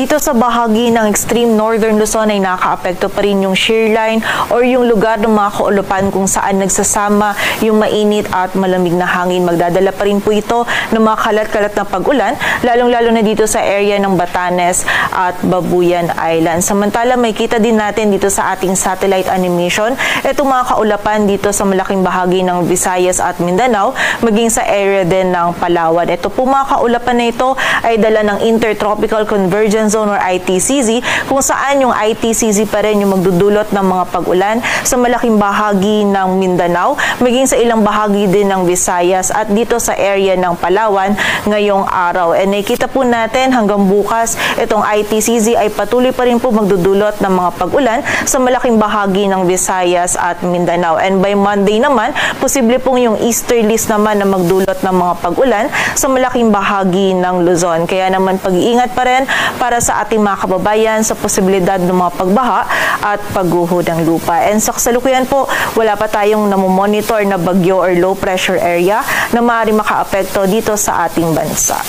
Dito sa bahagi ng extreme northern Luzon ay nakaapekto pa rin yung shear line or yung lugar ng mga kaulupan kung saan nagsasama yung mainit at malamig na hangin. Magdadala pa rin po ito ng mga kalat-kalat na pag-ulan, lalong-lalo na dito sa area ng Batanes at Babuyan Island. Samantala, may kita din natin dito sa ating satellite animation itong mga kaulapan dito sa malaking bahagi ng Visayas at Mindanao, maging sa area din ng Palawan. Ito po mga kaulapan na ito ay dala ng Intertropical Convergence Zone or ITCZ, kung saan yung ITCZ pa rin yung magdudulot ng mga pag-ulan sa malaking bahagi ng Mindanao, maging sa ilang bahagi din ng Visayas at dito sa area ng Palawan ngayong araw. And nakita po natin hanggang bukas itong ITCZ ay patuloy pa rin po magdudulot ng mga pag-ulan sa malaking bahagi ng Visayas at Mindanao. And by Monday naman, posible pong yung easterlies naman na magdulot ng mga pag-ulan sa malaking bahagi ng Luzon. Kaya naman pag-iingat pa rin para sa ating mga kababayan sa posibilidad ng mga pagbaha at pagguho ng lupa. And sa kasalukuyan po, wala pa tayong namomonitor na bagyo or low pressure area na maaaring makaapekto dito sa ating bansa.